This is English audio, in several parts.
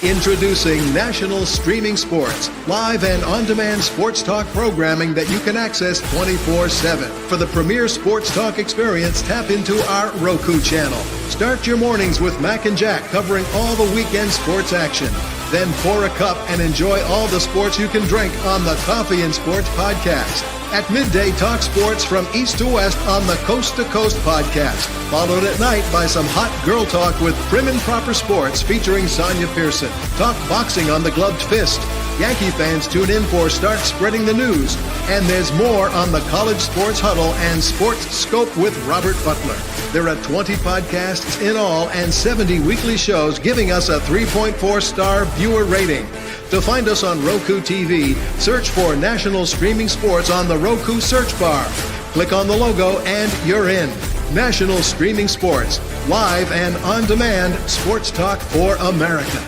Introducing National Streaming Sports, live and on-demand sports talk programming that you can access 24/7. For the premier sports talk experience, tap into our Roku channel. Start your mornings with Mac and Jack covering all the weekend sports action. Then pour a cup and enjoy all the sports you can drink on the Coffee and Sports podcast. At midday, talk sports from east to west on the Coast to Coast podcast. Followed at night by some hot girl talk with Prim and Proper Sports featuring Sonja Pearson. Talk boxing on the Gloved Fist. Yankee fans tune in for Start Spreading the News. And there's more on the College Sports Huddle and Sports Scope with Robert Butler. There are 20 podcasts in all and 70 weekly shows giving us a 3.4-star viewer rating. To find us on Roku TV, search for National Streaming Sports on the Roku search bar. Click on the logo and you're in. National Streaming Sports, live and on-demand sports talk for America.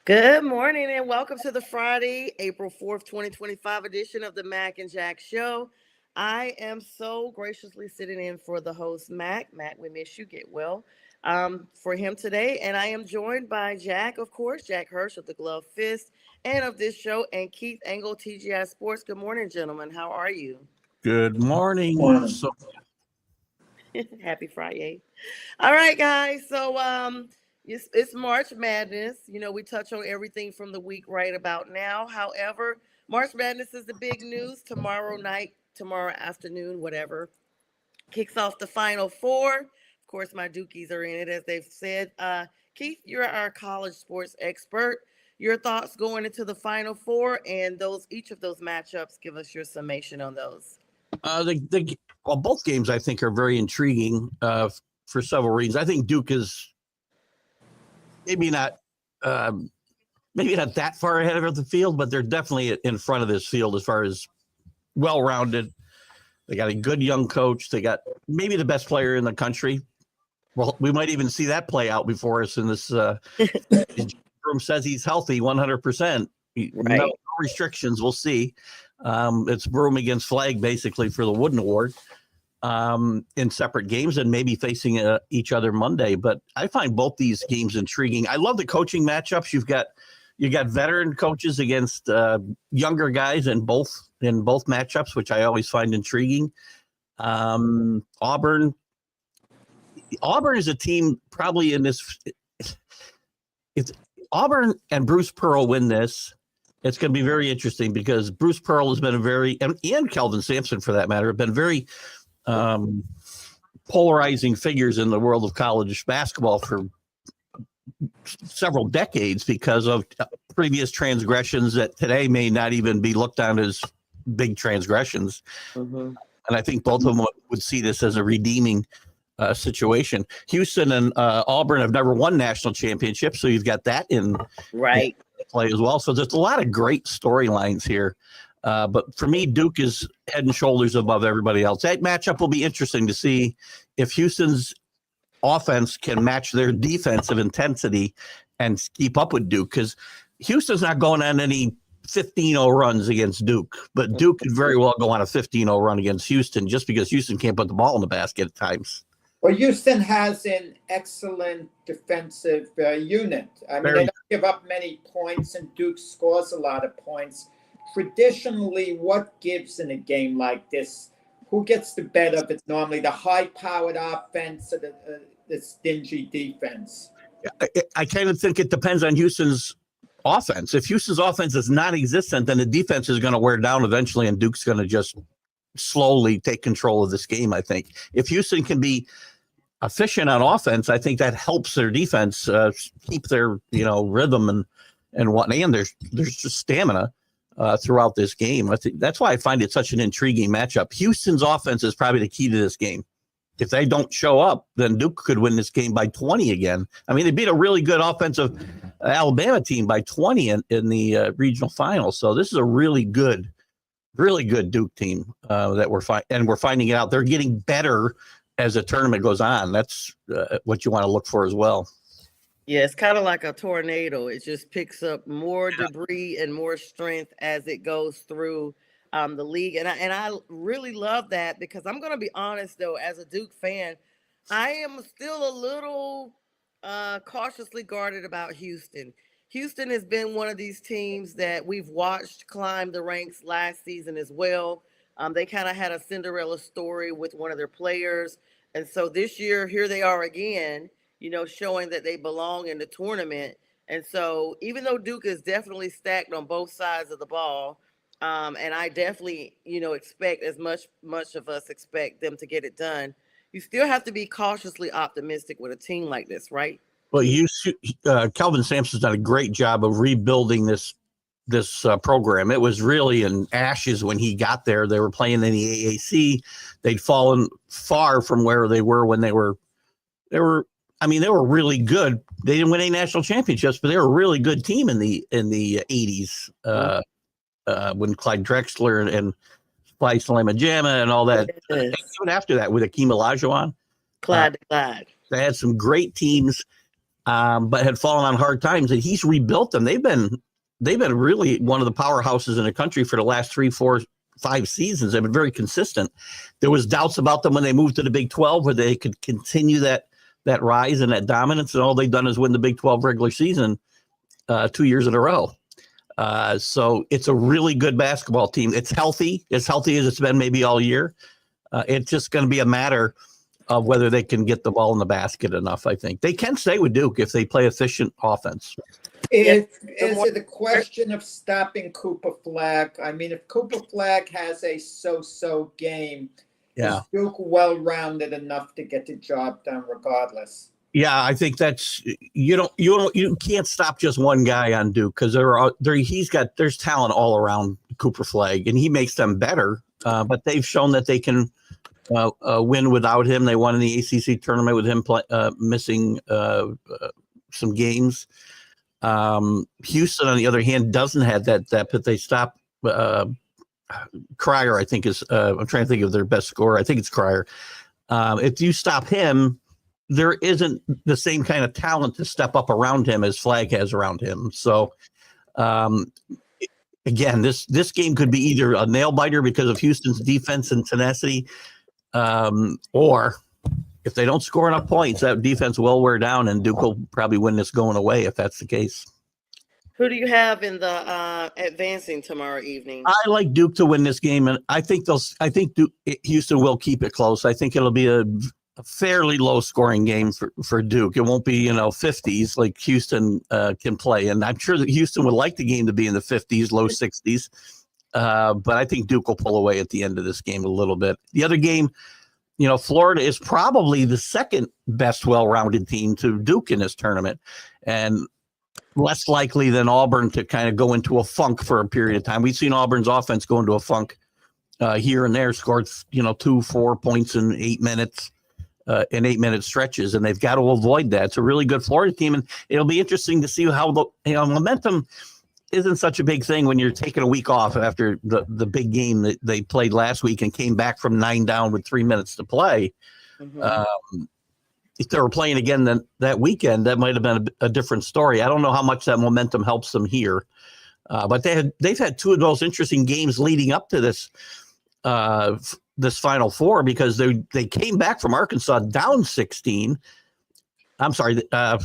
Good morning and welcome to the Friday, April 4th, 2025 edition of the Mac and Jack Show. I am so graciously sitting in for the host, Mac. Mac, we miss you. Get well for him today. And I am joined by Jack, of course, Jack Hirsch of the Glove Fist and of this show, and Keith Engle, TGI Sports. Good morning, gentlemen. How are you? Good morning. Happy Friday. All right, guys. So it's March Madness. You know, we touch on everything from the week right about now. However, March Madness is the big news. Tomorrow afternoon, whatever, kicks off the Final Four. Of course, my Dukies are in it, as they've said. Keith, you're our college sports expert. Your thoughts going into the Final Four and each of those matchups. Give us your summation on those. Both games I think are very intriguing for several reasons. I think Duke is maybe not that far ahead of the field, but they're definitely in front of this field as far as well-rounded. They got a good young coach. They got maybe the best player in the country. Well, we might even see that play out before us in this. Room says he's healthy 100%. Right. No restrictions. We'll see. It's Broom against Flag basically for the Wooden Award in separate games and maybe facing each other Monday. But I find both these games intriguing. I love the coaching matchups. You got veteran coaches against younger guys in both matchups, which I always find intriguing. Auburn is a team probably in this. If Auburn and Bruce Pearl win this, it's going to be very interesting because Bruce Pearl has been and Kelvin Sampson for that matter, have been very polarizing figures in the world of college basketball for several decades because of previous transgressions that today may not even be looked on as big transgressions. Mm-hmm. And I think both of them would see this as a redeeming situation. Houston and Auburn have never won national championships, so you've got that in play as well. So there's a lot of great storylines here. But for me, Duke is head and shoulders above everybody else. That matchup will be interesting to see if Houston's offense can match their defensive intensity and keep up with Duke, because Houston's not going on any 15-0 runs against Duke, but Duke could very well go on a 15-0 run against Houston just because Houston can't put the ball in the basket at times. Well, Houston has an excellent defensive unit. I mean, they don't give up many points, and Duke scores a lot of points. Traditionally, what gives in a game like this? Who gets the better of it normally? The high-powered offense or the stingy defense? I kind of think it depends on Houston's offense. If Houston's offense is non-existent, then the defense is going to wear down eventually, and Duke's going to just slowly take control of this game, I think. If Houston can be efficient on offense, I think that helps their defense keep their rhythm and whatnot, and there's just stamina throughout this game. I think that's why I find it such an intriguing matchup. Houston's offense is probably the key to this game. If they don't show up, then Duke could win this game by 20 again. I mean, they beat a really good offensive Alabama team by 20 in the regional final. So this is a really good Duke team that we're finding it out. They're getting better as the tournament goes on. That's what you want to look for as well. Yeah, it's kind of like a tornado. It just picks up more debris and more strength as it goes through the league. And I really love that, because I'm going to be honest, though, as a Duke fan, I am still a little cautiously guarded about Houston. Houston has been one of these teams that we've watched climb the ranks last season as well. They kind of had a Cinderella story with one of their players. And so this year, here they are again, showing that they belong in the tournament. And so even though Duke is definitely stacked on both sides of the ball, and I definitely, expect as much of us expect them to get it done, you still have to be cautiously optimistic with a team like this, right? Well, Kelvin Sampson's done a great job of rebuilding this program. It was really in ashes when he got there. They were playing in the AAC. They'd fallen far from where they were when they were really good. They didn't win any national championships, but they were a really good team in the 80s when Clyde Drexler and Spice Lamajama and all that. Yes. Even after that, with Akeem Olajuwon, Clyde. They had some great teams, but had fallen on hard times, and he's rebuilt them. They've been really one of the powerhouses in the country for the last 3, 4, 5 seasons. They've been very consistent. There was doubts about them when they moved to the Big 12, where they could continue that rise and that dominance, and all they've done is win the Big 12 regular season 2 years in a row. So it's a really good basketball team. It's healthy, as it's been maybe all year. It's just going to be a matter of whether they can get the ball in the basket enough. I think they can stay with Duke if they play efficient offense. Is it a question of stopping Cooper Flagg? I mean, if Cooper Flagg has a so-so game, is Duke well-rounded enough to get the job done regardless? Yeah, I think that's you can't stop just one guy on Duke, because there's talent all around Cooper Flagg, and he makes them better. But they've shown that they can win without him. They won in the ACC tournament with him missing some games. Houston, on the other hand, doesn't have that depth, but they stopped Cryer, I think is I'm trying to think of their best scorer. I think it's Cryer. If you stop him, there isn't the same kind of talent to step up around him as Flagg has around him. So again, this game could be either a nail biter because of Houston's defense and tenacity, or if they don't score enough points, that defense will wear down, and Duke will probably win this going away if that's the case. Who do you have in the advancing tomorrow evening? I like Duke to win this game, and I think Houston will keep it close. I think it'll be a fairly low scoring game for Duke. It won't be 50s like Houston can play, and I'm sure that Houston would like the game to be in the 50s, low 60s. But I think Duke will pull away at the end of this game a little bit. The other game, Florida is probably the second best well-rounded team to Duke in this tournament, and less likely than Auburn to kind of go into a funk for a period of time. We've seen Auburn's offense go into a funk here and there, scored 2-4 points in 8 minutes. In 8-minute stretches, and they've got to avoid that. It's a really good Florida team, and it'll be interesting to see how the momentum isn't such a big thing when you're taking a week off after the big game that they played last week and came back from 9 down with 3 minutes to play. Mm-hmm. If they were playing again that weekend, that might have been a different story. I don't know how much that momentum helps them here, but they've had 2 of those interesting games leading up to this Final Four, because they came back from Arkansas down 16. I'm sorry. That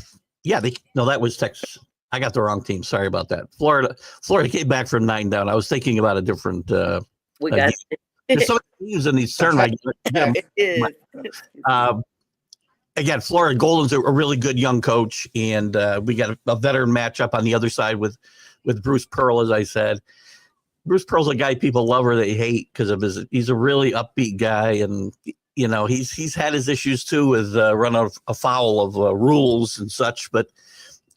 was Texas. I got the wrong team. Sorry about that. Florida came back from 9 down. I was thinking about a different. We got there's so many teams in these tournaments. Again, Florida Golden's a really good young coach, and we got a veteran matchup on the other side with Bruce Pearl, as I said. Bruce Pearl's a guy people love or they hate because of he's a really upbeat guy, and he's had his issues too with running afoul of rules and such, but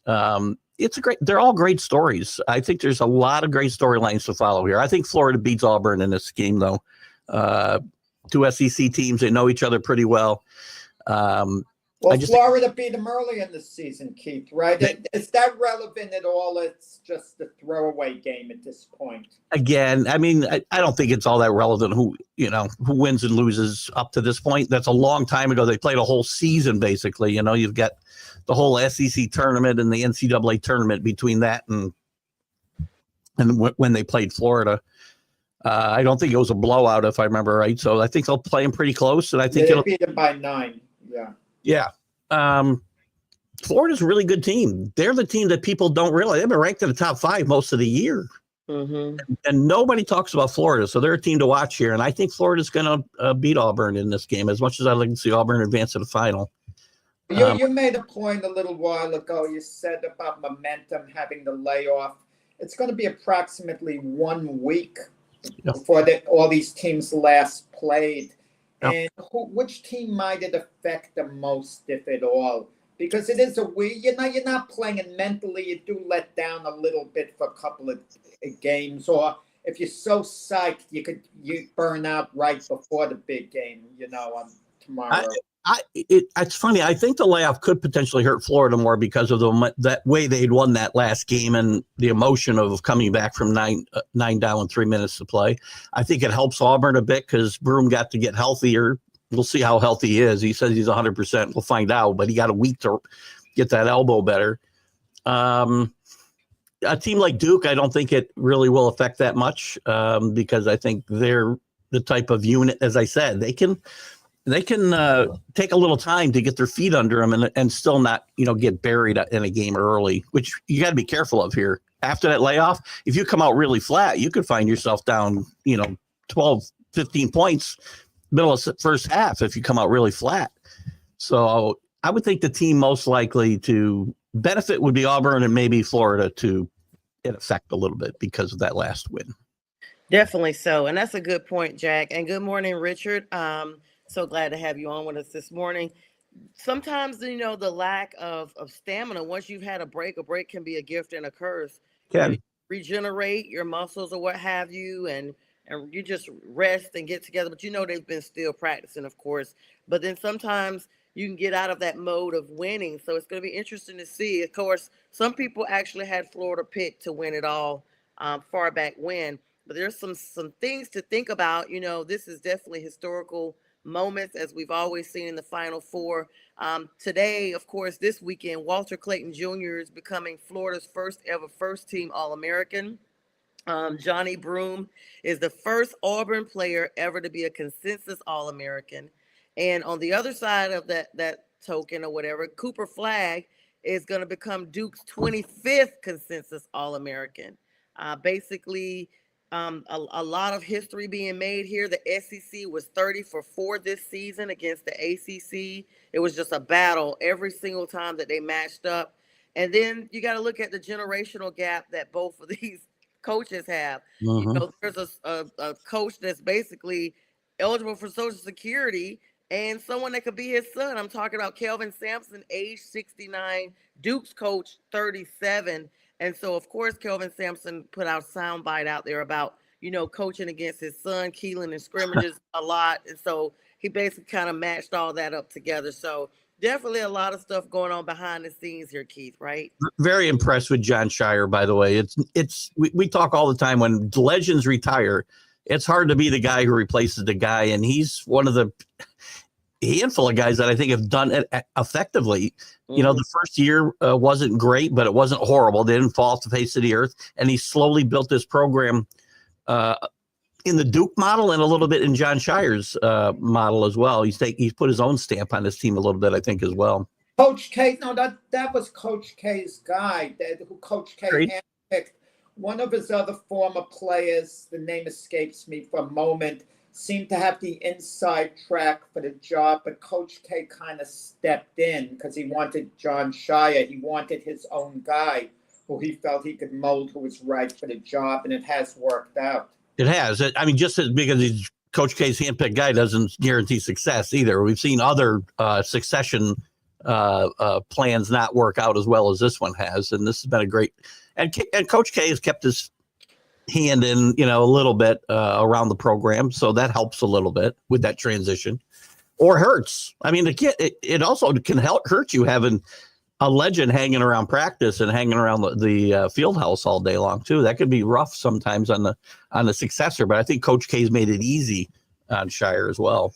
they're all great stories. I think there's a lot of great storylines to follow here. I think Florida beats Auburn in this game, though. 2 SEC teams, they know each other pretty well. Florida beat them early in the season, Keith, right? Is that relevant at all? It's just a throwaway game at this point. Again, I mean, I don't think it's all that relevant who wins and loses up to this point. That's a long time ago. They played a whole season, basically. You've got the whole SEC tournament and the NCAA tournament between that and when they played Florida. I don't think it was a blowout, if I remember right. So I think they'll play them pretty close, and I think They beat them by 9. Yeah. Florida's a really good team. They're the team that people don't realize. They've been ranked in the top 5 most of the year. Mm-hmm. And nobody talks about Florida, so they're a team to watch here. And I think Florida's going to beat Auburn in this game, as much as I'd like to see Auburn advance to the final. You made a point a little while ago. You said about momentum having the layoff. It's going to be approximately 1 week before all these teams last played. And which team might it affect the most, if at all? Because it is a week. You're not playing, and mentally you do let down a little bit for a couple of games. Or if you're so psyched, you burn out right before the big game. On tomorrow. It's funny. I think the layoff could potentially hurt Florida more because of that way they'd won that last game and the emotion of coming back from nine down with 3 minutes to play. I think it helps Auburn a bit because Broom got to get healthier. We'll see how healthy he is. He says he's 100%. We'll find out, but he got a week to get that elbow better. A team like Duke, I don't think it really will affect that much because I think they're the type of unit, as I said, they can take a little time to get their feet under them and still not, get buried in a game early, which you got to be careful of here. After that layoff, if you come out really flat, you could find yourself down, 12, 15 points middle of first half if you come out really flat. So I would think the team most likely to benefit would be Auburn and maybe Florida to get affect a little bit because of that last win. Definitely so. And that's a good point, Jack. And good morning, Richard. So glad to have you on with us this morning. Sometimes, the lack of stamina, once you've had a break can be a gift and a curse. You regenerate your muscles or what have you, and you just rest and get together. But they've been still practicing, of course. But then sometimes you can get out of that mode of winning. So it's going to be interesting to see. Of course, some people actually had Florida picked to win it all far back when. But there's some things to think about. This is definitely historical moments, as we've always seen in the Final Four. Today, of course, this weekend, Walter Clayton Jr. is becoming Florida's first ever first-team All-American. Johnny Broom is the first Auburn player ever to be a consensus All-American. And on the other side of that token or whatever, Cooper Flagg is going to become Duke's 25th consensus All-American. Basically, a lot of history being made here. The SEC was 30-for-4 this season against the ACC. It was just a battle every single time that they matched up. And then you got to look at the generational gap that both of these coaches have. There's a coach that's basically eligible for Social Security and someone that could be his son. I'm talking about Kelvin Sampson, age 69, Duke's coach, 37. And so, of course, Kelvin Sampson put out a soundbite out there about, coaching against his son, Keelan, in scrimmages a lot. And so he basically kind of matched all that up together. So definitely a lot of stuff going on behind the scenes here, Keith, right? Very impressed with John Shire, by the way. We talk all the time when legends retire, it's hard to be the guy who replaces the guy. And he's one of the handful of guys that I think have done it effectively. The first year wasn't great, but it wasn't horrible. They didn't fall off the face of the earth. And he slowly built this program in the Duke model and a little bit in John Shire's model as well. He's put his own stamp on his team a little bit, I think, as well. Coach K, no, that was Coach K's guy, who Coach K handpicked. One of his other former players, the name escapes me for a moment, seemed to have the inside track for the job, but Coach K kind of stepped in because he wanted John Shire. He wanted his own guy who he felt he could mold, who was right for the job, and it has worked out. It has. I mean, just because he's Coach K's handpicked guy doesn't guarantee success either. We've seen other succession plans not work out as well as this one has, and this has been a great. And Coach K has kept his hand in, a little bit around the program, so that helps a little bit with that transition, or hurts. I mean, it also can hurt you having a legend hanging around practice and hanging around the field house all day long too. That could be rough sometimes on the successor, but I think Coach K's made it easy on Shire as well.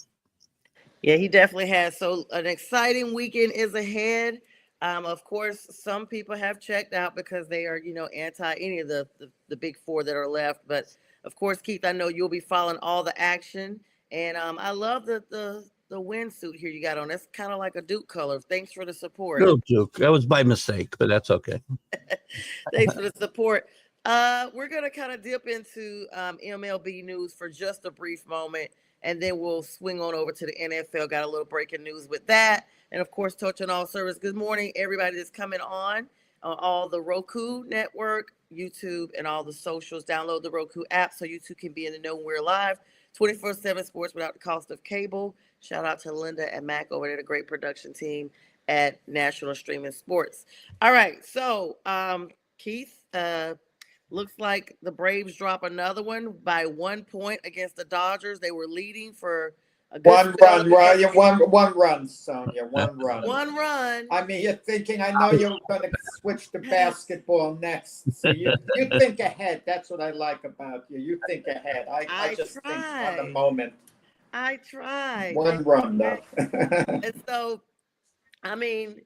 Yeah, he definitely has. So an exciting weekend is ahead. Of course, some people have checked out because they are, anti any of the big four that are left. But of course, Keith, I know you'll be following all the action. And I love the windsuit here you got on. That's kind of like a Duke color. Thanks for the support. Go Duke. That was by mistake, but that's okay. Thanks for the support. We're going to kind of dip into MLB news for just a brief moment, and then we'll swing on over to the NFL. Got a little breaking news with that. And, of course, touch on all service. Good morning, everybody that's coming on all the Roku network, YouTube, and all the socials. Download the Roku app so you too can be in the know when we're live. 24/7 sports without the cost of cable. Shout out to Linda and Mac over there, the great production team at National Streaming Sports. All right, so Keith, looks like the Braves drop another one by 1 point against the Dodgers. They were leading for a good One run, right? One run, Sonia. One run. One run. I mean, you're thinking. I know you're going to switch to basketball next. So you think ahead. That's what I like about you. You think ahead. I just think on the moment. I tried. One run, though. And so, I mean,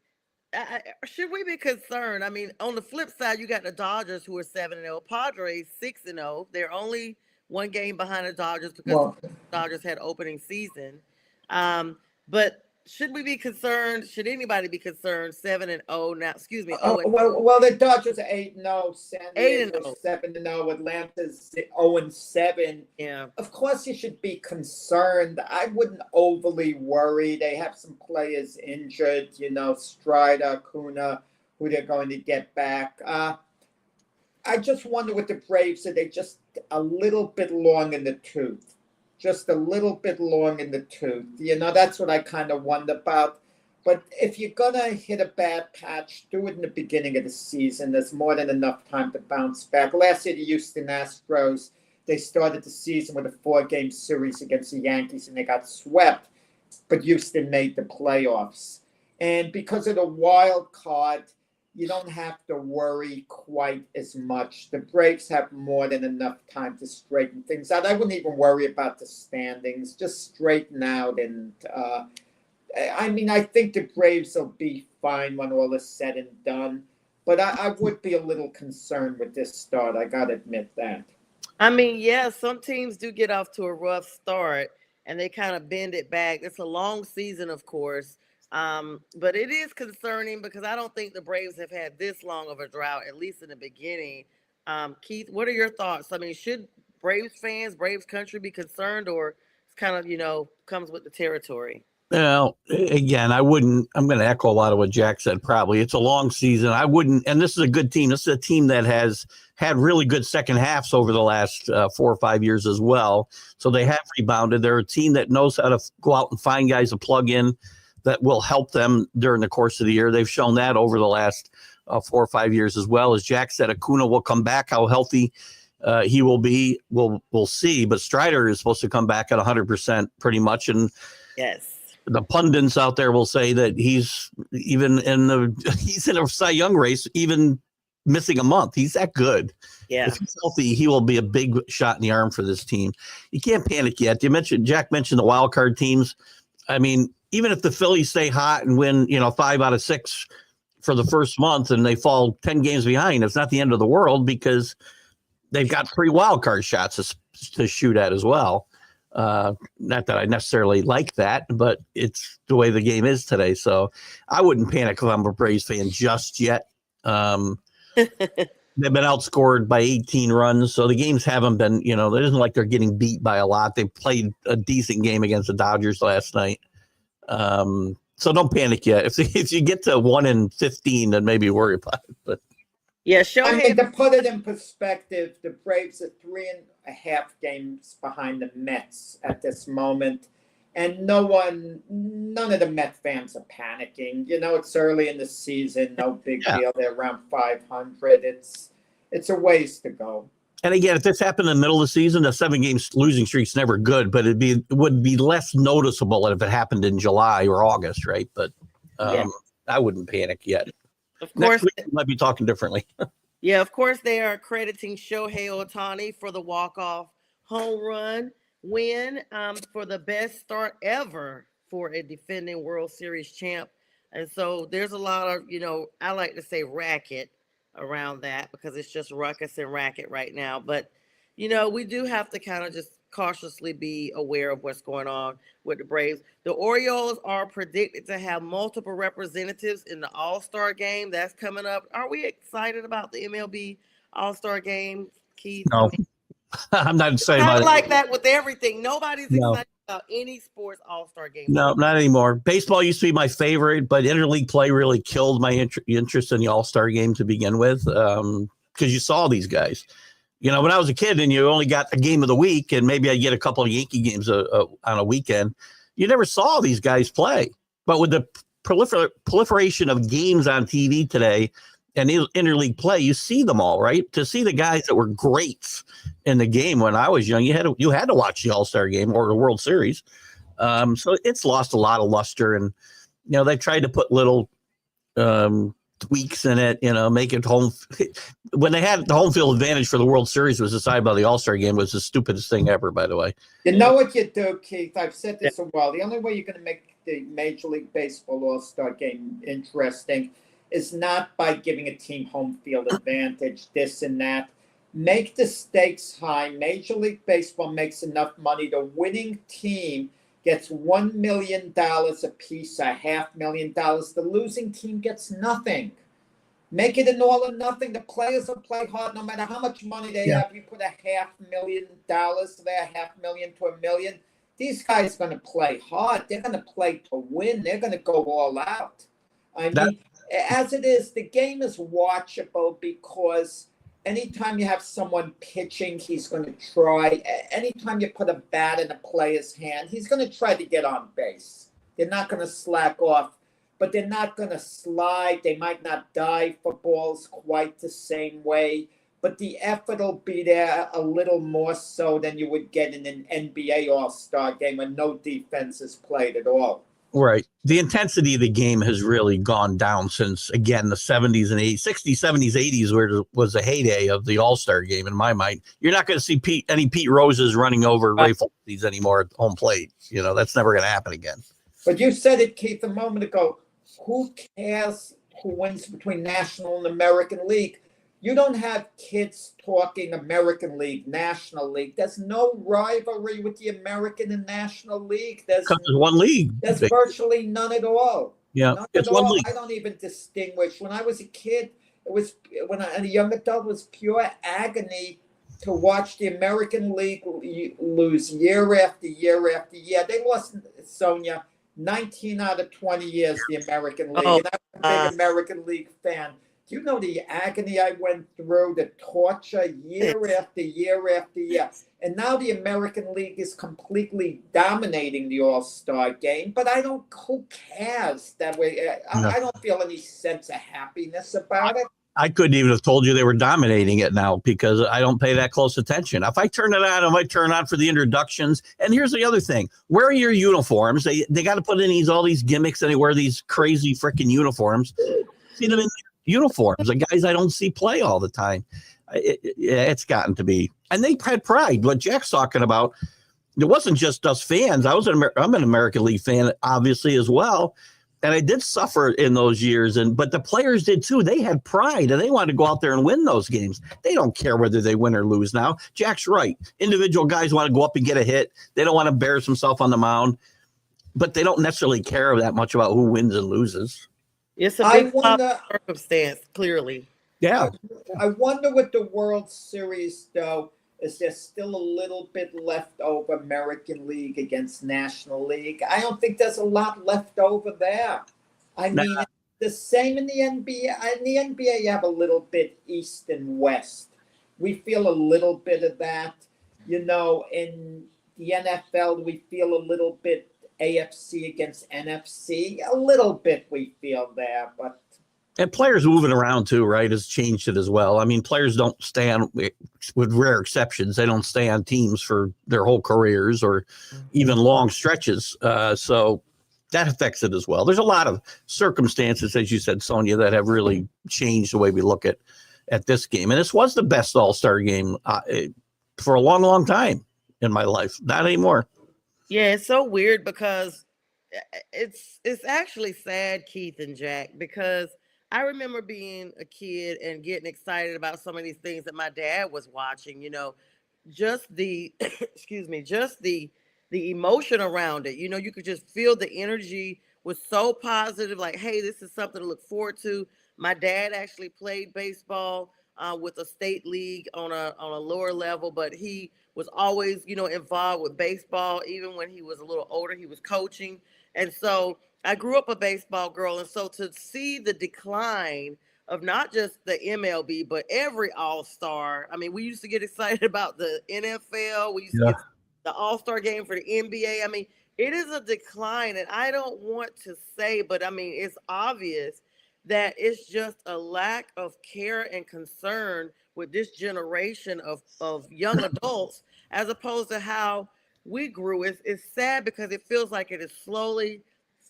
should we be concerned? I mean, on the flip side, you got the Dodgers who are 7-0, Padres 6-0. They're only one game behind the Dodgers because the Dodgers had opening season. But should we be concerned? Should anybody be concerned? 7-0 now. Excuse me. Well, the Dodgers are 8-0. San Diego 8-0. 7-0. Atlanta's 0-7. Yeah. Of course, you should be concerned. I wouldn't overly worry. They have some players injured. Strider, Acuna, who they're going to get back. I just wonder with the Braves, are they just a little bit long in the tooth? Just a little bit long in the tooth. That's what I kind of wonder about. But if you're going to hit a bad patch, do it in the beginning of the season. There's more than enough time to bounce back. Last year, the Houston Astros, they started the season with a 4-game series against the Yankees, and they got swept. But Houston made the playoffs. And because of the wild card, you don't have to worry quite as much. The Braves have more than enough time to straighten things out. I wouldn't even worry about the standings. Just straighten out. And, I think the Braves will be fine when all is said and done. But I would be a little concerned with this start. I got to admit that. I mean, yeah, some teams do get off to a rough start, and they kind of bend it back. It's a long season, of course. But it is concerning because I don't think the Braves have had this long of a drought, at least in the beginning. Keith, what are your thoughts? I mean, should Braves fans, Braves country be concerned, or it's kind of, comes with the territory? Well, again, I'm going to echo a lot of what Jack said, probably. It's a long season. I wouldn't, and this is a good team. This is a team that has had really good second halves over the last 4 or 5 years as well. So they have rebounded. They're a team that knows how to go out and find guys to plug in that will help them during the course of the year. They've shown that over the last 4 or 5 years as well. As Jack said, Acuna will come back. How healthy he will be, we'll see. But Strider is supposed to come back at 100% pretty much. And yes, the pundits out there will say that he's in a Cy Young race, even missing a month. He's that good. Yeah. If he's healthy, he will be a big shot in the arm for this team. You can't panic yet. Jack mentioned the wild card teams. I mean, even if the Phillies stay hot and win, 5 out of 6 for the first month and they fall 10 games behind, it's not the end of the world because they've got 3 wild card shots to shoot at as well. Not that I necessarily like that, but it's the way the game is today. So I wouldn't panic if I'm a Braves fan just yet. They've been outscored by 18 runs. So the games haven't been, it isn't like they're getting beat by a lot. They played a decent game against the Dodgers last night. So don't panic yet. If you get to 1-15, then maybe worry about it. But yeah, to put it in perspective, the Braves are 3.5 games behind the Mets at this moment, and none of the Met fans are panicking. It's early in the season, no big deal. They're around 500. It's a ways to go. And again, if this happened in the middle of the season, the 7-game losing streak's never good, but it would be less noticeable if it happened in July or August, right? But I wouldn't panic yet. Of course, next week we might be talking differently. Yeah, of course, they are crediting Shohei Ohtani for the walk-off home run win for the best start ever for a defending World Series champ. And so there's a lot of, I like to say racket around that because it's just ruckus and racket right now. But we do have to kind of just cautiously be aware of what's going on with the Braves. The Orioles are predicted to have multiple representatives in the All-Star game that's coming up. Are we excited about the MLB All-Star game, Keith? No, I'm not excited Kind about of it. like that with everything. Nobody's No. excited about any sports All-Star game. No, not anymore. Baseball used to be my favorite, but interleague play really killed my interest in the All-Star game to begin with, because you saw these guys. When I was a kid and you only got a game of the week, and maybe I get a couple of Yankee games on a weekend, you never saw these guys play. But with the proliferation of games on TV today and interleague play, you see them all, right? To see the guys that were greats in the game when I was young, you had to watch the All-Star game or the World Series. So it's lost a lot of luster, and they tried to put little tweaks in it, make it home. When they had the home field advantage for the World Series was decided by the All-Star game was the stupidest thing ever, by the way. You know what you do, Keith? I've said this a while. The only way you're going to make the Major League Baseball All-Star game interesting is not by giving a team home field advantage, this and that. Make the stakes high. Major League Baseball makes enough money. The winning team gets $1 million apiece, $500,000. The losing team gets nothing. Make it an all or nothing. The players will play hard no matter how much money they have. You put $500,000 there, $500,000 to $1 million. These guys are going to play hard. They're going to play to win. They're going to go all out. I mean, as it is, the game is watchable because anytime you have someone pitching, he's going to try. Anytime you put a bat in a player's hand, he's going to try to get on base. They're not going to slack off, but they're not going to slide. They might not dive for balls quite the same way, but the effort will be there a little more so than you would get in an NBA All-Star game when no defense is played at all. Right. The intensity of the game has really gone down since, again, the 70s and 80s, 60s, 70s, 80s, where it was the heyday of the All-Star game, in my mind. You're not going to see any Pete Roses running over Ray Fultz anymore at home plate. That's never going to happen again. But you said it, Keith, a moment ago. Who cares who wins between National and American League? You don't have kids talking American League, National League. There's no rivalry with the American and National League. There's one league. There's virtually none at all. Yeah, it's one league. I don't even distinguish. When I was a kid, a young adult, it was pure agony to watch the American League lose year after year after year. They lost, Sonja, 19 out of 20 years, the American League. And I'm a big American League fan. Do you know the agony I went through, the torture year after year after year? And now the American League is completely dominating the All-Star game. But who cares that way? I don't feel any sense of happiness about it. I couldn't even have told you they were dominating it now because I don't pay that close attention. If I turn it on, I might turn on for the introductions. And here's the other thing. Where are your uniforms? They got to put in all these gimmicks and they wear these crazy freaking uniforms. See them in uniforms, the guys I don't see play all the time. It's gotten to be, and they had pride. What Jack's talking about, it wasn't just us fans. I'm an American League fan, obviously, as well, and I did suffer in those years. But the players did too. They had pride, and they wanted to go out there and win those games. They don't care whether they win or lose now. Jack's right. Individual guys want to go up and get a hit. They don't want to embarrass themselves on the mound, but they don't necessarily care that much about who wins and loses. It's a big circumstance, clearly. Yeah. I wonder with the World Series, though, is there still a little bit left over American League against National League? I don't think there's a lot left over there. I mean, the same in the NBA. In the NBA, you have a little bit East and West. We feel a little bit of that. In the NFL, we feel a little bit AFC against NFC, a little bit we feel there, but and players moving around too, right, has changed it as well. I mean, players don't stay on, with rare exceptions, they don't stay on teams for their whole careers or even long stretches. So that affects it as well. There's a lot of circumstances, as you said, Sonja, that have really changed the way we look at this game. And this was the best All-Star game for a long, long time in my life. Not anymore. Yeah, it's so weird because it's actually sad, Keith and Jack, because I remember being a kid and getting excited about some of these things that my dad was watching, the excuse me, just the emotion around it. You know, you could just feel the energy was so positive. Like, hey, this is something to look forward to. My dad actually played baseball with a state league on a lower level, but he was always, you know, involved with baseball. Even when he was a little older, he was coaching. And so I grew up a baseball girl. And so to see the decline of not just the MLB, but every all-star. I mean, we used to get excited about the NFL. We used to get the all-star game for the NBA. I mean, it is a decline. And I don't want to say, but I mean, it's obvious that it's just a lack of care and concern with this generation of young adults, as opposed to how we grew. It's sad because it feels like it is slowly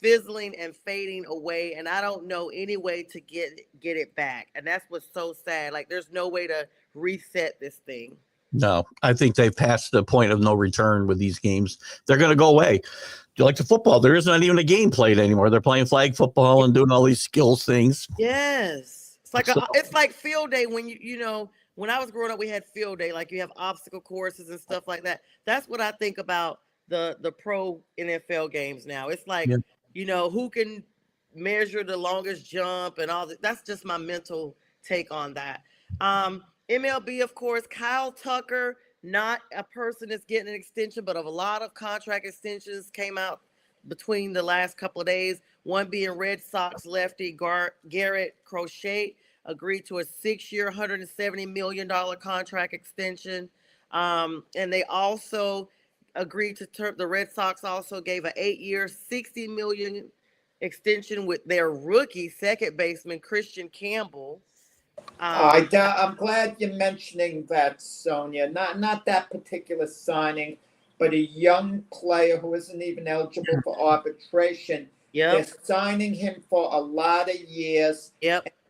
fizzling and fading away, and I don't know any way to get it back. And that's what's so sad. Like, there's no way to reset this thing. No, I think they've passed the point of no return with these games. They're going to go away. Do you like the football? There isn't even a game played anymore. They're playing flag football and doing all these skills things. Yes. It's like field day when you know, when I was growing up, we had field day, like you have obstacle courses and stuff like that. That's what I think about the pro NFL games now. It's like, you know, who can measure the longest jump and all that. That's just my mental take on that. MLB, of course, Kyle Tucker, not a person that's getting an extension, but of a lot of contract extensions came out between the last couple of days. One being Red Sox lefty Garrett Crochet agreed to a 6-year, $170 million contract extension. And they also agreed to the Red Sox also gave an 8-year, $60 million extension with their rookie second baseman, Christian Campbell. I'm glad you're mentioning that, Sonja. Not that particular signing, but a young player who isn't even eligible for arbitration. They're signing him for a lot of years.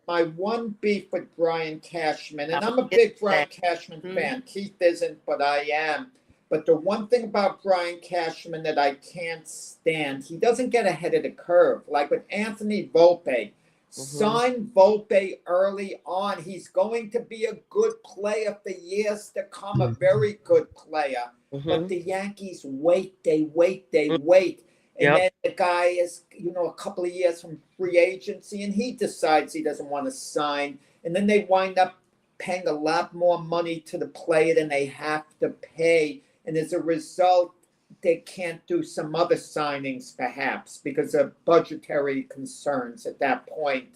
My one beef with Brian Cashman, and I'm a big Brian Cashman fan. Keith isn't, but I am. But the one thing about Brian Cashman that I can't stand, he doesn't get ahead of the curve. Like with Anthony Volpe. Sign Volpe early on. He's going to be a good player for years to come, a very good player. But the Yankees wait. And then the guy is, you know, a couple of years from free agency, and he decides he doesn't want to sign. And then they wind up paying a lot more money to the player than they have to pay. And as a result, they can't do some other signings perhaps because of budgetary concerns at that point.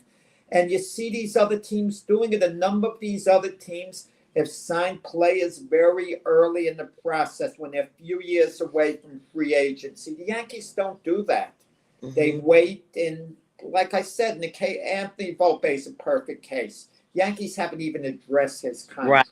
And you see these other teams doing it. A number of these other teams have signed players very early in the process when they're a few years away from free agency. The Yankees don't do that. They wait, and like I said, in the case, Anthony Volpe is a perfect case. Yankees haven't even addressed his contract. Right.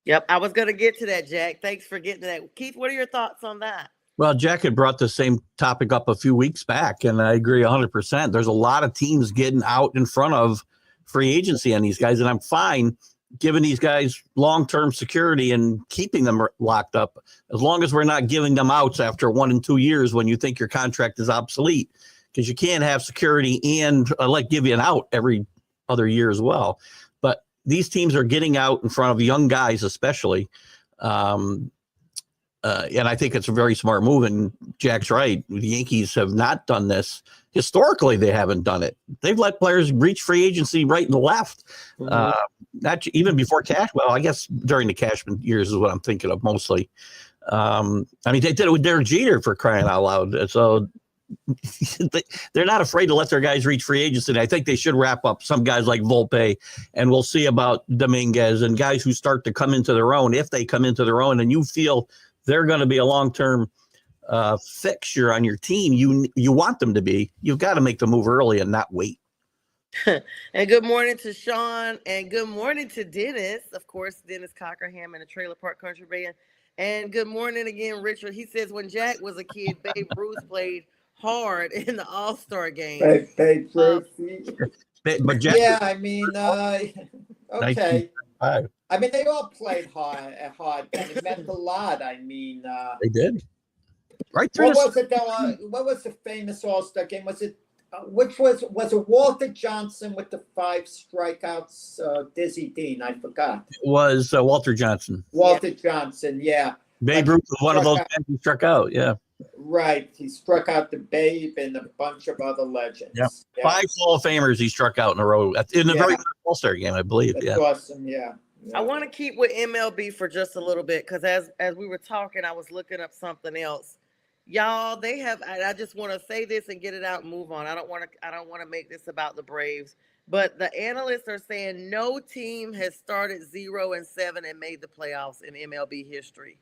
Yep, I was going to get to that, Jack. Thanks for getting to that. Keith, what are your thoughts on that? Well, Jack had brought the same topic up a few weeks back, and I agree 100%. There's a lot of teams getting out in front of free agency on these guys, and I'm fine giving these guys long-term security and keeping them locked up as long as we're not giving them outs after 1 and 2 years when you think your contract is obsolete, because you can't have security and give you an out every other year as well. But these teams are getting out in front of young guys, especially. And I think it's a very smart move. And Jack's right. The Yankees have not done this. Historically, they haven't done it. They've let players reach free agency right and left. Not even before Cash. Well, I guess during the Cashman years is what I'm thinking of mostly. I mean, they did it with Derek Jeter, for crying out loud. So they're not afraid to let their guys reach free agency. I think they should wrap up some guys like Volpe, and we'll see about Dominguez and guys who start to come into their own. If they come into their own and you feel they're going to be a long-term fixture on your team, you want them to be, you've got to make the move early and not wait. And good morning to Sean, and good morning to Dennis, of course, Dennis Cockerham in the Trailer Park Country Band. And good morning again, Richard. He says when Jack was a kid, Babe Ruth played hard in the All-Star game. Babe Ruth. But Jack, yeah, I mean, okay. I mean, they all played hard, and it meant a lot. I mean, they did. Right through. What was it? What was the famous All-Star game? Was it which was it Walter Johnson with the 5 strikeouts? Dizzy Dean, I forgot. It was Walter Johnson. Walter Johnson, yeah. Babe Ruth was one of those guys who struck out. Yeah. Right. He struck out the Babe and a bunch of other legends. Yeah. Yeah. 5 Hall of Famers he struck out in a row in a very good All-Star game, I believe. That's yeah. awesome. Yeah. I want to keep with MLB for just a little bit because as we were talking, I was looking up something else. Y'all, they have. I just want to say this and get it out and move on. I don't want to make this about the Braves, but the analysts are saying no team has started 0-7 and made the playoffs in MLB history.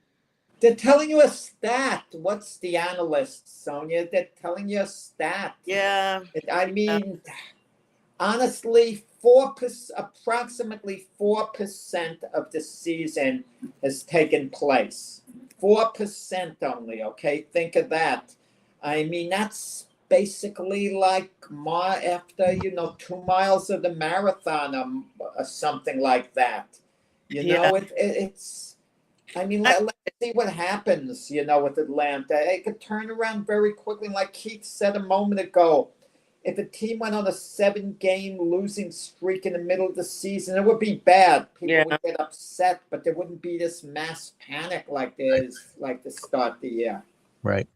They're telling you a stat. What's the analyst, Sonja? They're telling you a stat. Yeah. I mean, honestly, approximately 4% of the season has taken place. 4% only, okay? Think of that. I mean, that's basically like after, 2 miles of the marathon or something like that. It's, I mean, let's see what happens, with Atlanta. It could turn around very quickly. Like Keith said a moment ago, if a team went on a 7-game losing streak in the middle of the season, it would be bad. People would get upset, but there wouldn't be this mass panic like there is like to start the year. Right.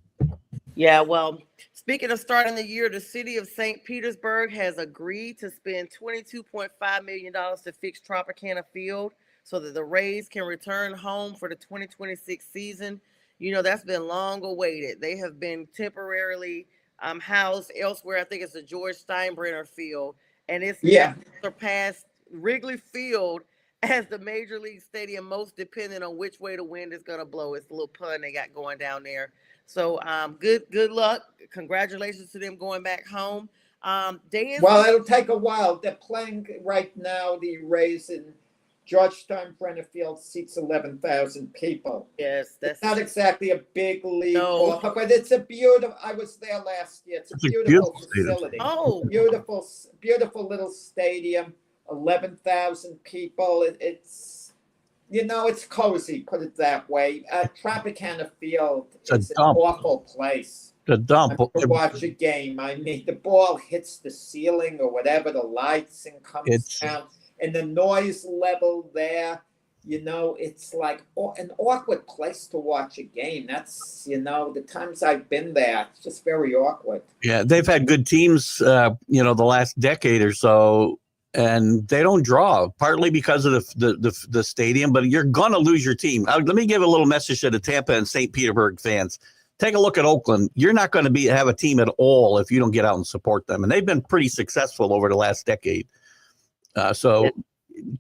Yeah, well, speaking of starting the year, the city of St. Petersburg has agreed to spend $22.5 million to fix Tropicana Field so that the Rays can return home for the 2026 season. That's been long awaited. They have been temporarily housed elsewhere. I think it's the George Steinbrenner Field, and it's surpassed Wrigley Field as the Major League Stadium most dependent on which way the wind is going to blow. It's a little pun they got going down there. So good luck. Congratulations to them going back home. Well, it'll take a while. They're playing right now, the Rays in George Steinbrenner Field seats 11,000 people. Yes, that's not exactly a big league, no. But it's a beautiful. I was there last year. It's a beautiful facility. Oh, beautiful little stadium. 11,000 people. It's it's cozy. Put it that way. Tropicana Field is an awful place. The dump to watch a game. I mean, the ball hits the ceiling or whatever, the lights and comes down. And the noise level there, it's like an awkward place to watch a game. That's, the times I've been there, it's just very awkward. Yeah, they've had good teams, the last decade or so, and they don't draw, partly because of the stadium, but you're going to lose your team. Let me give a little message to the Tampa and St. Petersburg fans. Take a look at Oakland. You're not going to have a team at all if you don't get out and support them. And they've been pretty successful over the last decade.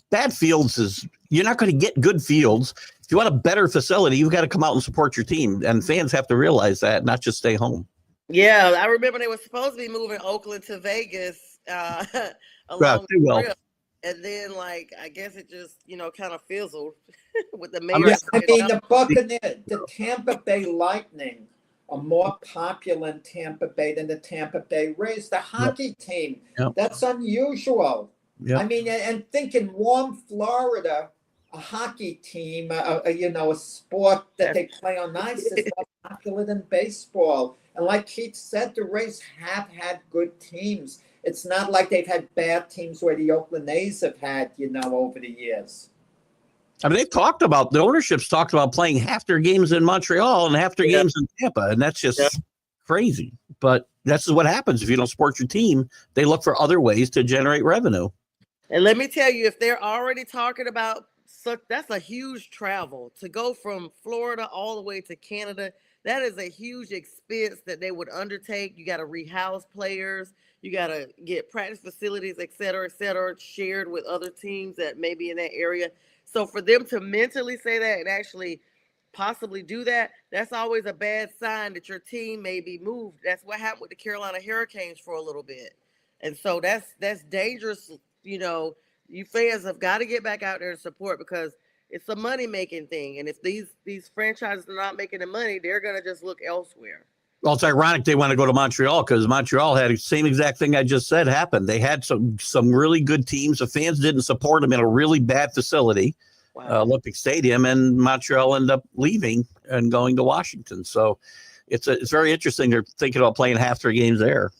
Bad fields you're not going to get good fields. If you want a better facility, you've got to come out and support your team, and fans have to realize that, not just stay home. Yeah, I remember they were supposed to be moving Oakland to Vegas along the trip, and then I guess it just kind of fizzled with the mayor. The Tampa Bay Lightning are more popular in Tampa Bay than the Tampa Bay Rays. The hockey team, that's unusual. Yep. I mean, and think in warm Florida, a hockey team, a sport that they play on ice is more popular than baseball. And like Keith said, the Rays have had good teams. It's not like they've had bad teams where the Oakland A's have had, over the years. I mean, the ownership's talked about playing half their games in Montreal and half their games in Tampa, and that's just crazy. But that's what happens if you don't support your team. They look for other ways to generate revenue. And let me tell you, if they're already talking about that's a huge travel to go from Florida all the way to Canada. That is a huge expense that they would undertake. You got to rehouse players. You got to get practice facilities, et cetera, shared with other teams that may be in that area. So for them to mentally say that and actually possibly do that, that's always a bad sign that your team may be moved. That's what happened with the Carolina Hurricanes for a little bit. And so that's dangerous. You fans have got to get back out there and support because it's a money-making thing. And if these franchises are not making the money, they're going to just look elsewhere. Well, it's ironic they want to go to Montreal because Montreal had the same exact thing I just said happen. They had some really good teams. The fans didn't support them in a really bad facility, Olympic Stadium, and Montreal ended up leaving and going to Washington. So it's very interesting. They're thinking about playing half their games there.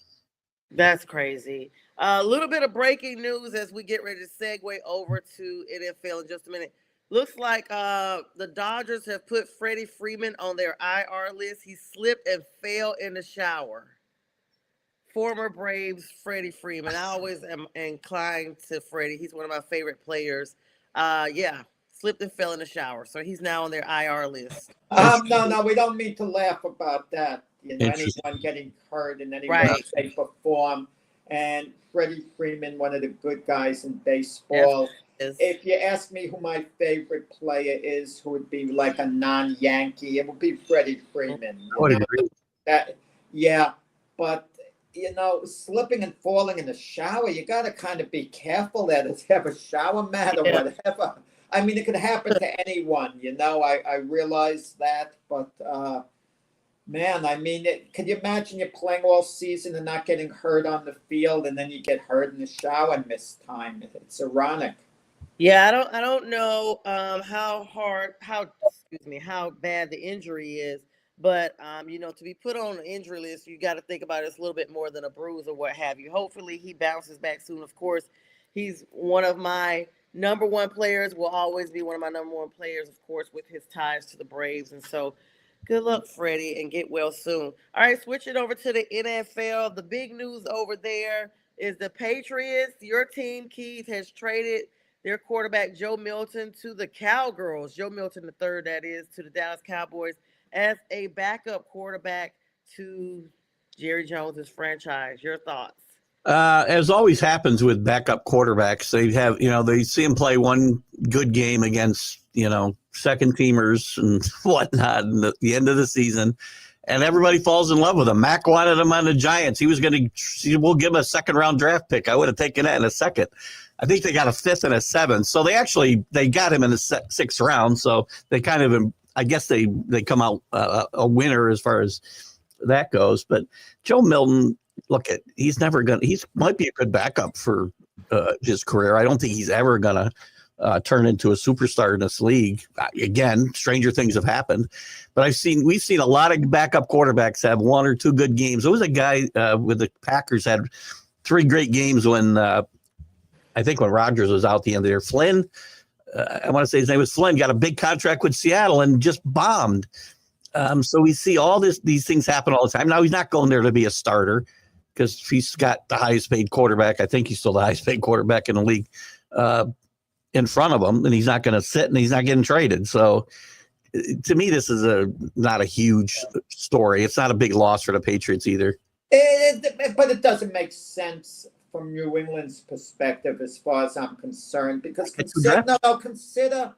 That's crazy. A little bit of breaking news as we get ready to segue over to NFL in just a minute. Looks like the Dodgers have put Freddie Freeman on their IR list. He slipped and fell in the shower. Former Braves Freddie Freeman. I always am inclined to Freddie. He's one of my favorite players. Yeah, slipped and fell in the shower. So he's now on their IR list. No, we don't need to laugh about that. Interesting. Anyone getting hurt in any way, Right. shape, or form. And Freddie Freeman, one of the good guys in baseball. Yes. If you ask me who my favorite player is, who would be like a non-Yankee, it would be Freddie Freeman. I would agree. But slipping and falling in the shower, you got to kind of be careful that if you have a shower mat or whatever. I mean, it could happen to anyone, I realize that, but man, I mean, can you imagine you're playing all season and not getting hurt on the field, and then you get hurt in the shower and miss time? It's ironic. Yeah, I don't know how bad the injury is, but to be put on an injury list, you got to think about it's a little bit more than a bruise or what have you. Hopefully, he bounces back soon. Of course, he's one of my number one players. Will always be one of my number one players, of course, with his ties to the Braves, and so. Good luck, Freddie, and get well soon. All right, switching over to the NFL. The big news over there is the Patriots. Your team, Keith, has traded their quarterback, Joe Milton, to the Cowgirls. Joe Milton III, that is, to the Dallas Cowboys as a backup quarterback to Jerry Jones's franchise. Your thoughts? As always happens with backup quarterbacks, they see him play one good game against, second teamers and whatnot at the end of the season, and everybody falls in love with him. Mac wanted him on the Giants. We'll give him a second round draft pick. I would have taken that in a second. I think they got a 5th and a 7th. So they got him in the 6th round. So they kind of, I guess they come out a winner as far as that goes. But Joe Milton, he might be a good backup for his career. I don't think he's ever going to turn into a superstar in this league. Again, stranger things have happened, but we've seen a lot of backup quarterbacks have 1 or 2 good games. There was a guy with the Packers had 3 great games when Rodgers was out the end of the year. Flynn, I want to say his name was Flynn, got a big contract with Seattle and just bombed. So we see all these things happen all the time. Now he's not going there to be a starter because he's got the highest paid quarterback. I think he's still the highest paid quarterback in the league in front of him, and he's not going to sit and he's not getting traded. So to me, this is not a huge story. It's not a big loss for the Patriots either. But it doesn't make sense from New England's perspective as far as I'm concerned, because consider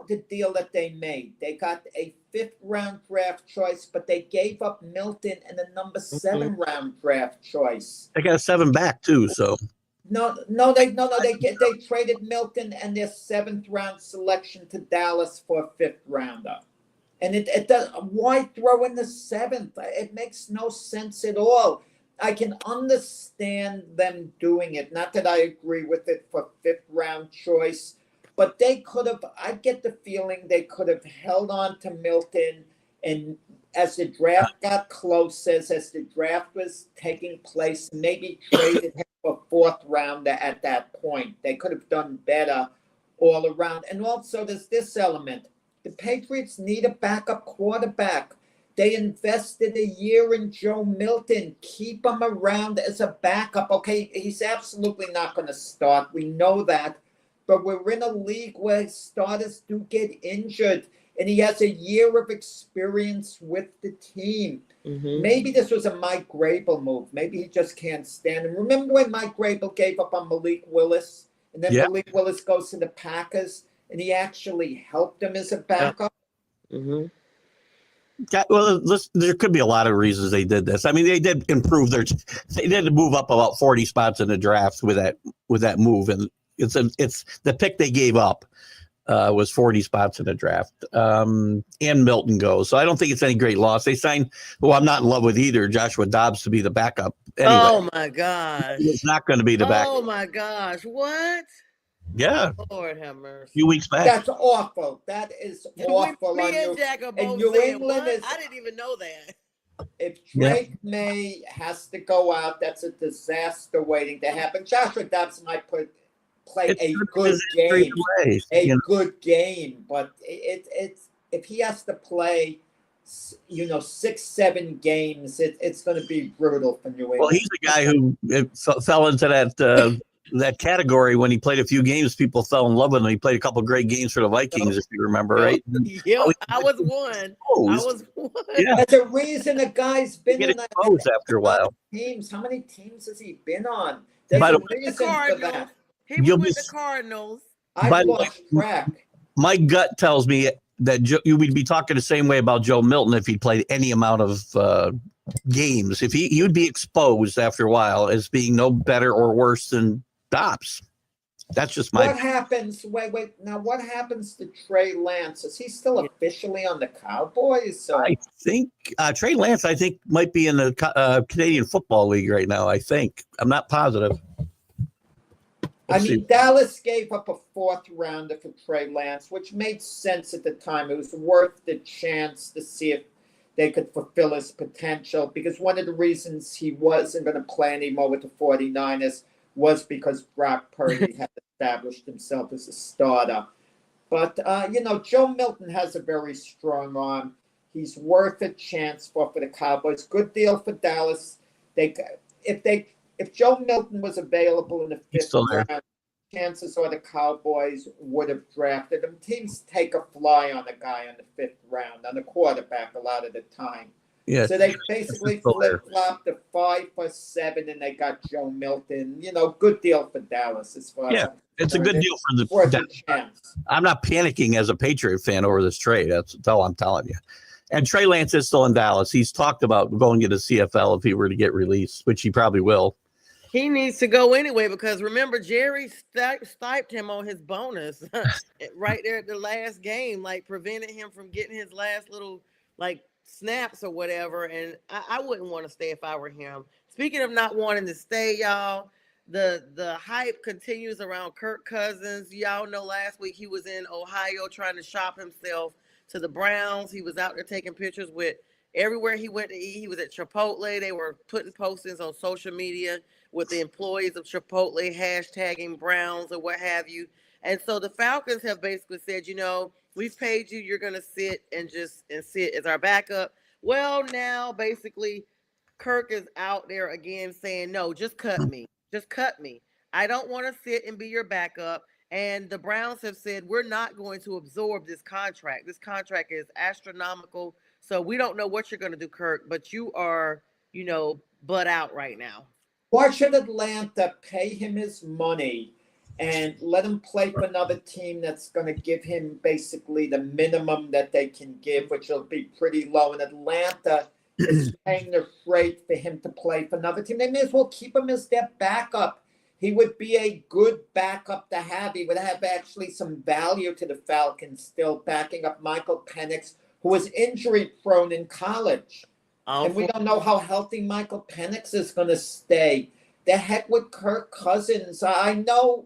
the deal that they made. They got a 5th round draft choice, but they gave up Milton and a number 7 round draft choice. They got a 7 back too, so. They traded Milton and their 7th round selection to Dallas for a 5th rounder. And it does. Why throw in the 7th? It makes no sense at all. I can understand them doing it. Not that I agree with it for 5th round choice, but they could have. I get the feeling they could have held on to Milton, and as the draft got closer, as the draft was taking place, maybe traded him for 4th rounder at that point. They could have done better all around. And also, there's this element. The Patriots need a backup quarterback. They invested a year in Joe Milton. Keep him around as a backup. Okay, he's absolutely not going to start. We know that. But we're in a league where starters do get injured. And he has a year of experience with the team. Mm-hmm. Maybe this was a Mike Grable move. Maybe he just can't stand him. Remember when Mike Grable gave up on Malik Willis? And then Malik Willis goes to the Packers, and he actually helped him as a backup? Mm-hmm. Well, there could be a lot of reasons they did this. I mean, they did improve they did move up about 40 spots in the draft with that move. And it's the pick they gave up. Was 40 spots in the draft. And Milton goes. So I don't think it's any great loss. They signed, who I'm not in love with either, Joshua Dobbs, to be the backup. Anyway, oh, my gosh. It's not going to be the backup. Oh, my gosh. What? Yeah. Lord have mercy. A few weeks back. That's awful. That is awful. Me and Jack are both New saying, England what? I didn't even know that. If Drake May has to go out, that's a disaster waiting to happen. Joshua Dobbs might play a good game, good game, but it's if he has to play, 6-7 games, it's going to be brutal for New England. Well, he's a guy who fell into that category when he played a few games. People fell in love with him. He played a couple of great games for the Vikings, if you remember, right? Yeah, I was one. Yeah. There's a reason a guy's been on that after a while. Teams. How many teams has he been on? There's a reason for that. He was with the Cardinals. I lost track. My gut tells me that you would be talking the same way about Joe Milton if he played any amount of games. If he would be exposed after a while as being no better or worse than Dobbs. That's just my. What happens? Wait. Now, what happens to Trey Lance? Is he still officially on the Cowboys? I think Trey Lance, might be in the Canadian Football League right now. I'm not positive. Dallas gave up a 4th rounder for Trey Lance, which made sense at the time. It was worth the chance to see if they could fulfill his potential, because one of the reasons he wasn't going to play anymore with the 49ers was because Brock Purdy had established himself as a starter. But, Joe Milton has a very strong arm. He's worth a chance for the Cowboys. Good deal for Dallas. If Joe Milton was available in the 5th round, chances are the Cowboys would have drafted him. Teams take a fly on a guy in the 5th round, on the quarterback a lot of the time. Yeah. So they basically flip-flopped to 5 for 7, and they got Joe Milton. Good deal for Dallas as far as it's a good deal for the chance. I'm not panicking as a Patriot fan over this trade. That's all I'm telling you. And Trey Lance is still in Dallas. He's talked about going to the CFL if he were to get released, which he probably will. He needs to go anyway, because remember, Jerry stiped him on his bonus right there at the last game, prevented him from getting his last little snaps or whatever. And I wouldn't want to stay if I were him. Speaking of not wanting to stay, y'all, the hype continues around Kirk Cousins. Y'all know last week he was in Ohio trying to shop himself to the Browns. He was out there taking pictures with everywhere he went to eat. He was at Chipotle. They were putting postings on social media with the employees of Chipotle hashtagging Browns or what have you. And so the Falcons have basically said, we've paid you. You're going to sit and sit as our backup. Well, now basically Kirk is out there again saying, no, just cut me. Just cut me. I don't want to sit and be your backup. And the Browns have said, we're not going to absorb this contract. This contract is astronomical. So we don't know what you're going to do, Kirk, but you are, butt out right now. Why should Atlanta pay him his money and let him play for another team that's going to give him basically the minimum that they can give, which will be pretty low? And Atlanta is paying the freight for him to play for another team. They may as well keep him as their backup. He would be a good backup to have. He would have actually some value to the Falcons, still backing up Michael Penix, who was injury prone in college. And we don't know how healthy Michael Penix is going to stay. The heck with Kirk Cousins. I know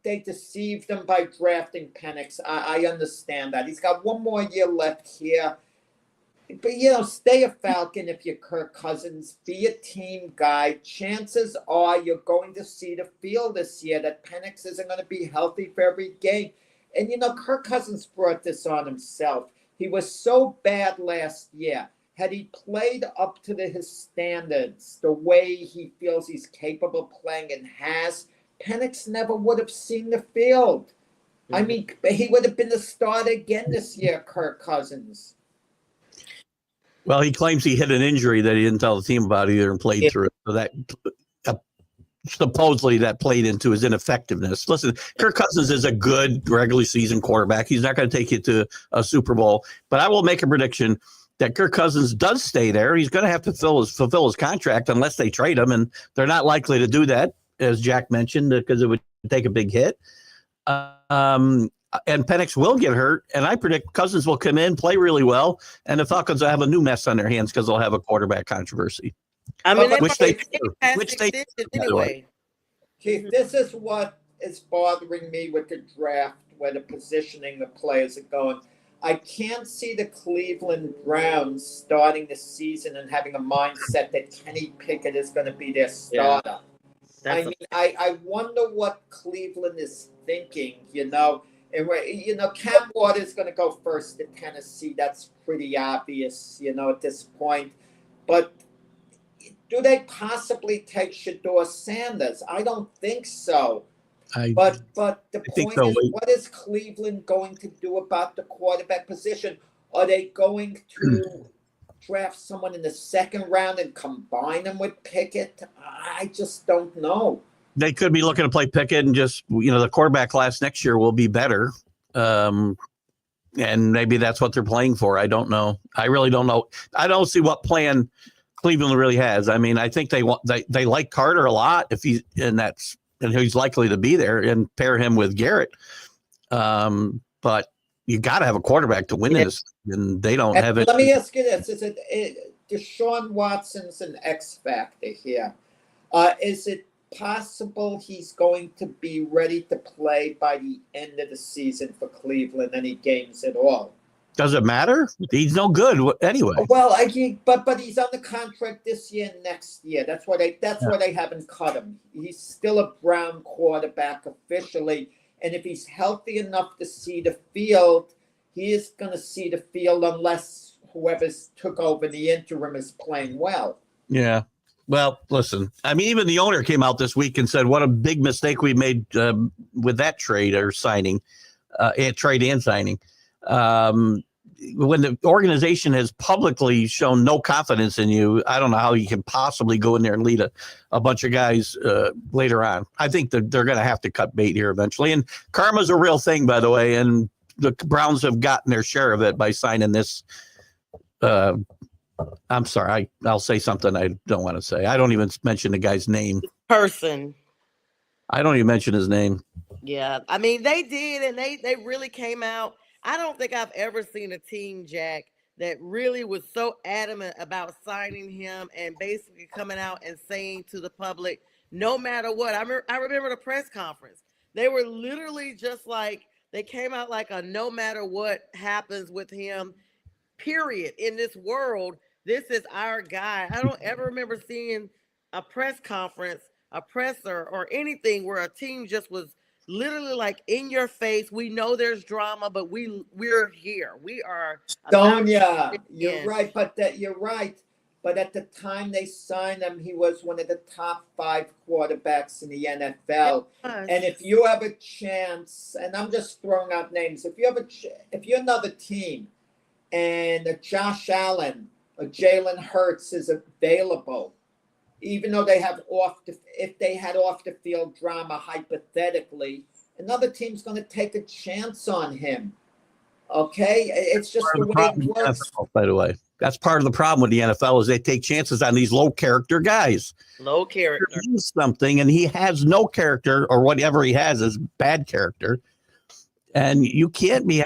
they deceived him by drafting Penix. I understand that. He's got one more year left here. But, stay a Falcon if you're Kirk Cousins. Be a team guy. Chances are you're going to see the field this year that Penix isn't going to be healthy for every game. And, Kirk Cousins brought this on himself. He was so bad last year. Had he played up to his standards, the way he feels he's capable of playing and has, Penix never would have seen the field. I mean, he would have been the starter again this year, Kirk Cousins. Well, he claims he hit an injury that he didn't tell the team about either and played through it. So that supposedly that played into his ineffectiveness. Listen, Kirk Cousins is a good regular season quarterback. He's not going to take you to a Super Bowl, but I will make a prediction that Kirk Cousins does stay there. He's going to have to fulfill his contract unless they trade him, and they're not likely to do that, as Jack mentioned, because it would take a big hit. And Penix will get hurt, and I predict Cousins will come in, play really well, and the Falcons will have a new mess on their hands because they'll have a quarterback controversy. I mean, which they anyway. Keith, this is what is bothering me with the draft, where the positioning the players are going. I can't see the Cleveland Browns starting the season and having a mindset that Kenny Pickett is going to be their starter. I mean, I wonder what Cleveland is thinking, And, Cam Ward is going to go first to Tennessee. That's pretty obvious, at this point. But do they possibly take Shedeur Sanders? I don't think so. But the point so. is, what is Cleveland going to do about the quarterback position? Are they going to draft someone in the second round and combine them with Pickett? I just don't know. They could be looking to play Pickett and just, the quarterback class next year will be better. And maybe that's what they're playing for. I don't know. I really don't know. I don't see what plan Cleveland really has. I mean, I think they like Carter a lot and he's likely to be there, and pair him with Garrett. But you got to have a quarterback to win this, and they don't have it. Let me ask you this: is it Deshaun Watson's an X factor here? Is it possible he's going to be ready to play by the end of the season for Cleveland, any games at all? Does it matter? He's no good anyway. Well, but he's on the contract this year and next year. That's why they haven't cut him. He's still a Brown quarterback officially, and if he's healthy enough to see the field, he is going to see the field unless whoever's took over the interim is playing well. Yeah. Well, listen. I mean, even the owner came out this week and said, "What a big mistake we made with that trade or signing, trade and signing." When the organization has publicly shown no confidence in you, I don't know how you can possibly go in there and lead a bunch of guys later on. I think that they're going to have to cut bait here eventually. And karma's a real thing, by the way. And the Browns have gotten their share of it by signing this. I'm sorry. I'll say something I don't want to say. I don't even mention the guy's name. Person. I don't even mention his name. Yeah. I mean, they did, and they really came out. I don't think I've ever seen a team, Jack, that really was so adamant about signing him and basically coming out and saying to the public, no matter what. I remember the press conference. They were literally just like, they came out like a no matter what happens with him, period. In this world, this is our guy. I don't ever remember seeing a press conference, a presser, or anything where a team just was literally like in your face. We know there's drama, but we're here. We are. Sonja, you're right, you're right. But at the time they signed him, he was one of the top 5 quarterbacks in the NFL. And if you have a chance, and I'm just throwing out names, if you're another team, and Josh Allen or Jalen Hurts is available, even though if they had off the field drama, hypothetically, another team's going to take a chance on him. Okay, it's just the way it works. NFL, by the way, that's part of the problem with the NFL is they take chances on these low character guys. Low character. He's something, and he has no character, or whatever he has is bad character. And you can't be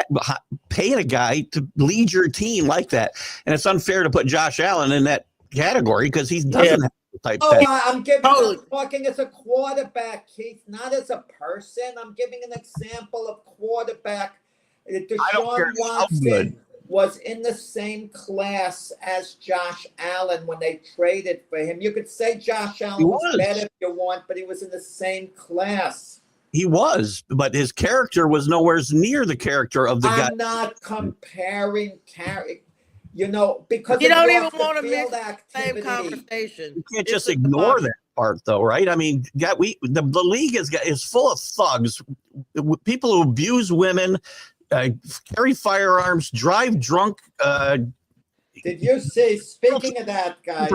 paying a guy to lead your team like that. And it's unfair to put Josh Allen in that category because he doesn't have type. I'm talking as a quarterback, Keith, not as a person. I'm giving an example of quarterback. Deshaun Watson was in the same class as Josh Allen when they traded for him. You could say Josh Allen was better if you want, but he was in the same class. He was, but his character was nowhere near the character of the guy. I'm not comparing character. Because you don't even want to mix the same conversation. You can't just ignore that part, though, right? I mean, the league is full of thugs, people who abuse women, carry firearms, drive drunk. Did you see? Speaking of that, guys,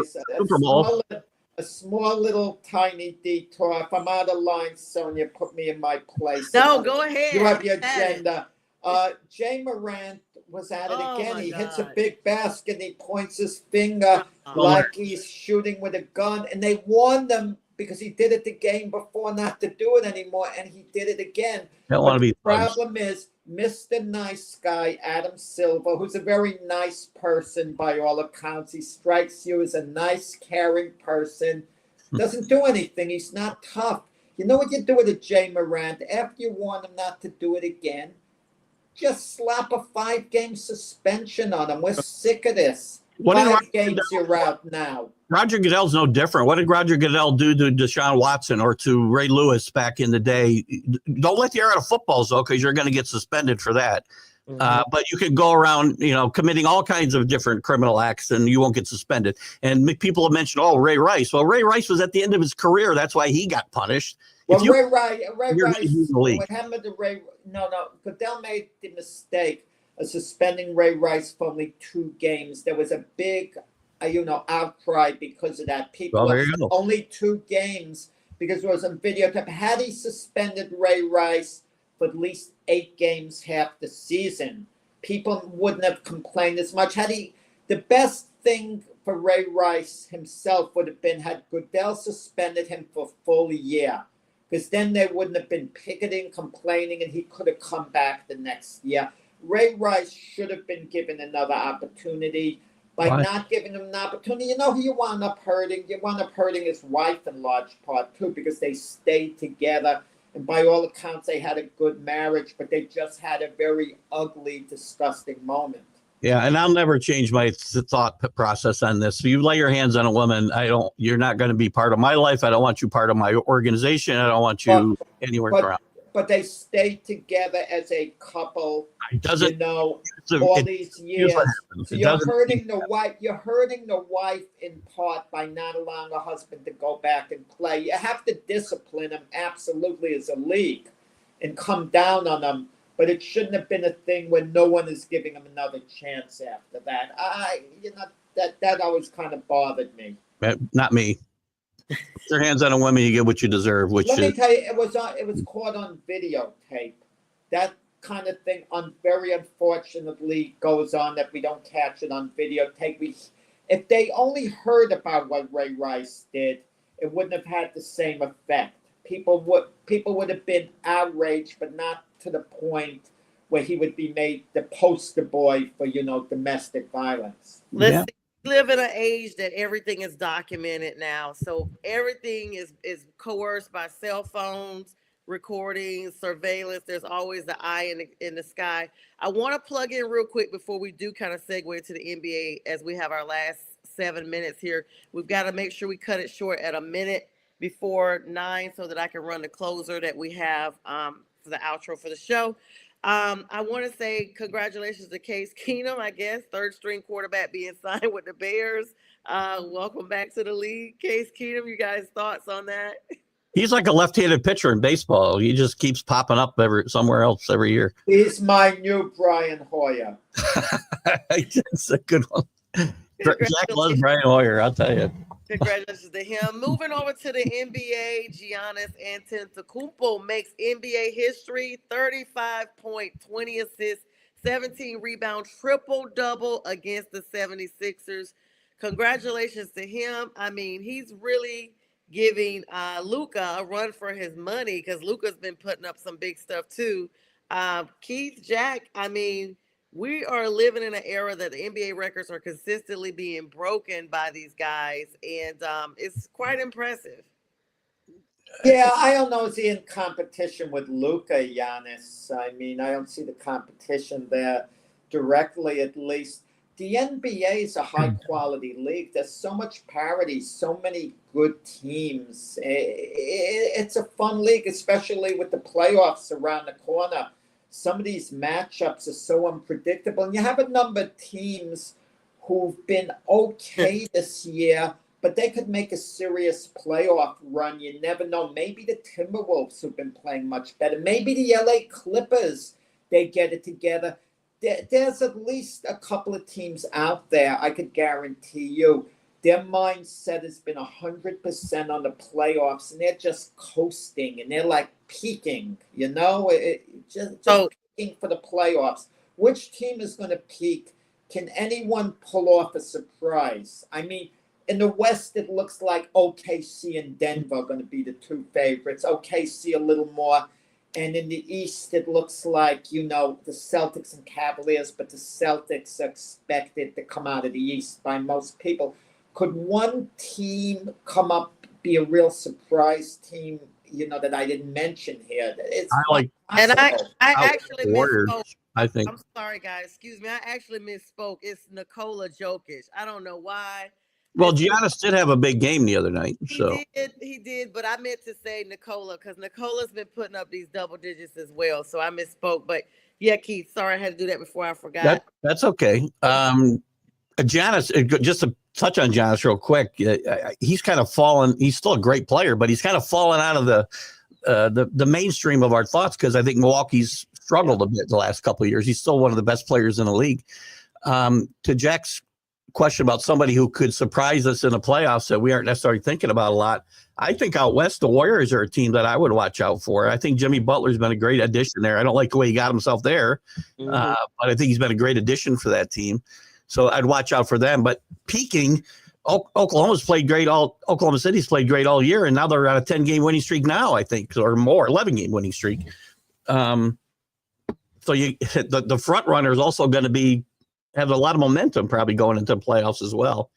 a small little tiny detour. If I'm out of line, Sonja, put me in my place. No, go ahead. You have your agenda. Jay Morant was at it again. He hits a big basket and he points his finger like he's shooting with a gun. And they warned him because he did it the game before not to do it anymore, and he did it again. The problem is Mr. Nice Guy, Adam Silver, who's a very nice person by all accounts. He strikes you as a nice, caring person. Doesn't do anything. He's not tough. You know what you do with a Jay Morant? After you warn him not to do it again, just slap a 5-game suspension on him. We're sick of this. What did 5 games you're out now. Roger Goodell's no different. What did Roger Goodell do to Deshaun Watson or to Ray Lewis back in the day? Don't let the air out of footballs, though, because you're going to get suspended for that. But you could go around, committing all kinds of different criminal acts and you won't get suspended. And people have mentioned, Ray Rice. Well, Ray Rice was at the end of his career. That's why he got punished. Well, Ray Rice, what happened to Ray? No, Goodell made the mistake of suspending Ray Rice for only 2 games. There was a big, outcry because of that. People only 2 games because it was on videotape. Had he suspended Ray Rice for at least 8 games half the season, people wouldn't have complained as much. The best thing for Ray Rice himself would have been had Goodell suspended him for a full year, because then they wouldn't have been picketing, complaining, and he could have come back the next year. Ray Rice should have been given another opportunity. By not giving him an opportunity, who you wound up hurting? You wound up hurting his wife in large part, too, because they stayed together. And by all accounts, they had a good marriage, but they just had a very ugly, disgusting moment. Yeah, and I'll never change my thought process on this. If you lay your hands on a woman, you're not going to be part of my life. I don't want you part of my organization. I don't want you anywhere around. But they stayed together as a couple, it doesn't, all these years. So you're hurting the wife. You're hurting the wife in part by not allowing a husband to go back and play. You have to discipline him absolutely as a league and come down on them. But it shouldn't have been a thing where no one is giving him another chance after that. That always kind of bothered me. Not me. Put your hands on a woman, you get what you deserve. Let me tell you, it was caught on videotape. That kind of thing, very unfortunately, goes on that we don't catch it on videotape. If they only heard about what Ray Rice did, it wouldn't have had the same effect. People would have been outraged, but not to the point where he would be made the poster boy for domestic violence. We live in an age that everything is documented now, so everything is coerced by cell phones, recordings, surveillance. There's always the eye in the sky. I want to plug in real quick before we do kind of segue to the NBA, as we have our last 7 minutes here. We've got to make sure we cut it short at a minute before 9 so that I can run the closer that we have for the outro for the show. I want to say congratulations to Case Keenum, I guess, 3rd-string quarterback being signed with the Bears. Welcome back to the league, Case Keenum. You guys' thoughts on that? He's like a left-handed pitcher in baseball. He just keeps popping up somewhere else every year. He's my new Brian Hoyer. That's a good one. Jack loves Brian Hoyer, I'll tell you. Congratulations to him. Moving over to the NBA, Giannis Antetokounmpo makes NBA history, 35 point, 20 assists, 17 rebound, triple-double against the 76ers. Congratulations to him. I mean, he's really giving Luka a run for his money, because Luka's been putting up some big stuff too. Keith, Jack, I mean, we are living in an era that the NBA records are consistently being broken by these guys, and it's quite impressive. Yeah, I don't know. Is he in competition with Luka, Giannis? I mean, I don't see the competition there directly, at least. The NBA is a high-quality league. There's so much parity, so many good teams. It's a fun league, especially with the playoffs around the corner. Some of these matchups are so unpredictable. And you have a number of teams who've been okay this year, but they could make a serious playoff run. You never know. Maybe the Timberwolves, who've been playing much better. Maybe the LA Clippers, they get it together. There's at least a couple of teams out there, I could guarantee you, their mindset has been 100% on the playoffs, and they're just coasting, and they're like peaking, just peaking for the playoffs. Which team is going to peak? Can anyone pull off a surprise? I mean, in the West, it looks like OKC and Denver are going to be the 2 favorites. OKC a little more. And in the East, it looks like, the Celtics and Cavaliers, but the Celtics are expected to come out of the East by most people. Could one team come up, be a real surprise team that I didn't mention here. It's I like And I possible. actually Warriors. misspoke. I think. I'm sorry, guys. Excuse me. I actually misspoke. It's Nikola Jokic. I don't know why. Well, It's Giannis did have a big game the other night. So he did, but I meant to say Nikola because Nikola's been putting up these double digits as well. So I misspoke. But yeah, Keith, sorry I had to do that before I forgot. that's okay. Giannis, just to touch on Giannis real quick, he's kind of fallen. He's still a great player, but he's kind of fallen out of the mainstream of our thoughts because I think Milwaukee's struggled a bit the last couple of years. He's still one of the best players in the league. To Jack's question about somebody who could surprise us in the playoffs that we aren't necessarily thinking about a lot. I think out west, the Warriors are a team that I would watch out for. I think Jimmy Butler's been a great addition there. I don't like the way he got himself there, but I think he's been a great addition for that team. So I'd watch out for them. But peaking, Oklahoma City's played great all year, and now they're on a 10-game winning streak now, I think, or more, 11-game winning streak. So the front runner is also going to have a lot of momentum probably going into the playoffs as well.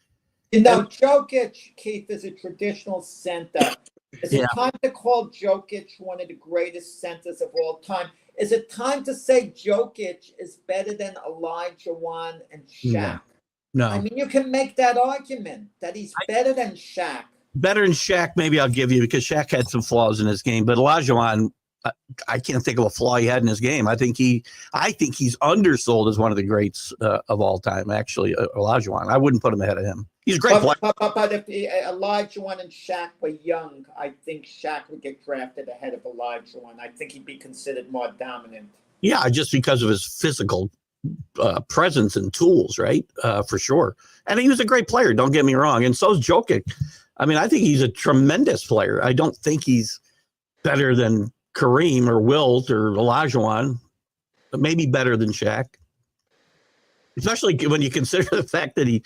Jokic, Keith, is a traditional center. Is it time to call Jokic one of the greatest centers of all time? Is it time to say Jokic is better than Olajuwon and Shaq? No. I mean, you can make that argument that he's better than Shaq. Better than Shaq, maybe I'll give you, because Shaq had some flaws in his game, but Olajuwon, I can't think of a flaw he had in his game. I think he's undersold as one of the greats of all time. Actually, Olajuwon, I wouldn't put him ahead of him. He's a great player. But if Olajuwon and Shaq were young, I think Shaq would get drafted ahead of Olajuwon. I think he'd be considered more dominant. Yeah, just because of his physical presence and tools, right? For sure. And he was a great player. Don't get me wrong. And so is Jokic. I mean, I think he's a tremendous player. I don't think he's better than Kareem or Wilt or Olajuwon, but maybe better than Shaq. Especially when you consider the fact that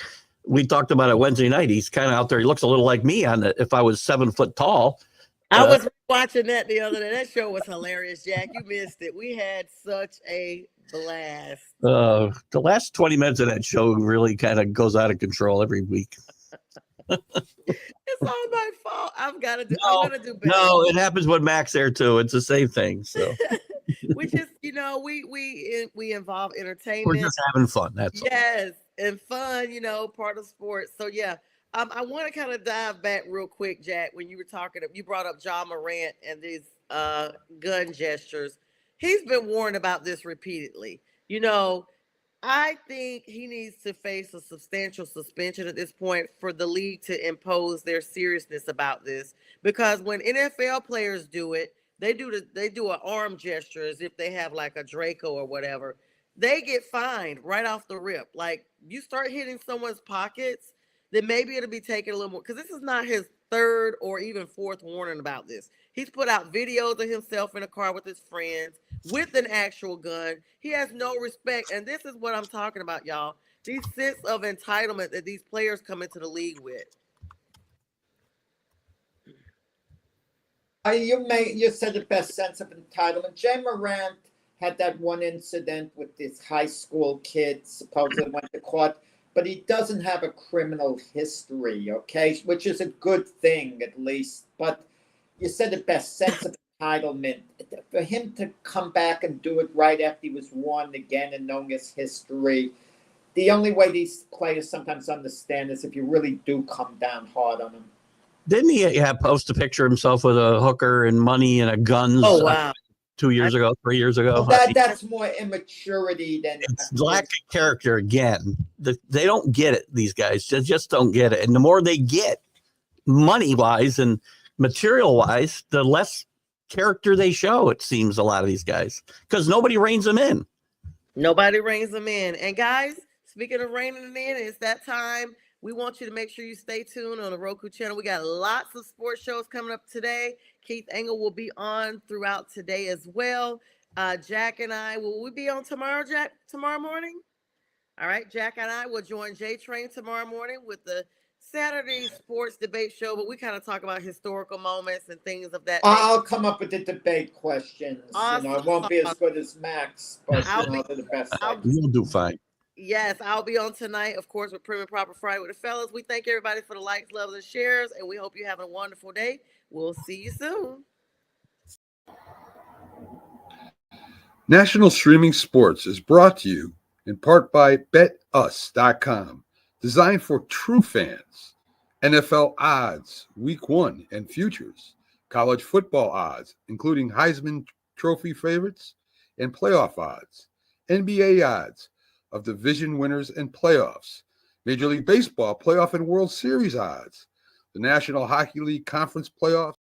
we talked about it Wednesday night. He's kind of out there. He looks a little like me if I was 7 foot tall. I was watching that the other day. That show was hilarious, Jack. You missed it. We had such a blast. The last 20 minutes of that show really kind of goes out of control every week. It's all my fault. I'm gonna do better. No, it happens with Max there too. It's the same thing. So we just, we involve entertainment. We're just having fun. That's yes, and fun. Part of sports. So yeah, I want to kind of dive back real quick, Jack. When you were talking, you brought up Ja Morant and these gun gestures. He's been warned about this repeatedly. I think he needs to face a substantial suspension at this point for the league to impose their seriousness about this. Because when NFL players do it, they do an arm gesture as if they have like a Draco or whatever. They get fined right off the rip. Like, you start hitting someone's pockets, then maybe it'll be taken a little more. Because this is not his third or even fourth warning about this. He's put out videos of himself in a car with his friends with an actual gun. He has no respect. And this is what I'm talking about, y'all. These sense of entitlement that these players come into the league with. You said the best sense of entitlement. Ja Morant had that one incident with this high school kid, supposedly went to court, but he doesn't have a criminal history, okay, which is a good thing at least. But you said the best sense of entitlement. For him to come back and do it right after he was warned again and knowing his history, the only way these players sometimes understand is if you really do come down hard on them. Didn't he post a picture of himself with a hooker and money and a gun? Oh, wow. 2 years ago, 3 years ago. Well, that's more immaturity than it's lack of character again. They don't get it. These guys just don't get it. And the more they get, money wise and material wise, the less character they show. It seems a lot of these guys because nobody reins them in. Nobody reins them in. And guys, speaking of reining them in, it's that time. We want you to make sure you stay tuned on the Roku channel. We got lots of sports shows coming up today. Keith Engle will be on throughout today as well. Jack and I, will we be on tomorrow, Jack, tomorrow morning? All right, Jack and I will join J-Train tomorrow morning with the Saturday sports debate show, but we kind of talk about historical moments and things of that nature. I'll come up with the debate questions. Awesome. It won't be as good as Max, but they're the best. You'll do fine. Yes, I'll be on tonight, of course, with Prim and Proper Friday with the fellas. We thank everybody for the likes, loves, and shares, and we hope you have a wonderful day. We'll see you soon. National Streaming Sports is brought to you in part by BetUs.com, designed for true fans. NFL odds, Week 1 and futures, college football odds, including Heisman Trophy favorites and playoff odds, NBA odds of division winners and playoffs, Major League Baseball playoff and World Series odds, the National Hockey League Conference playoffs,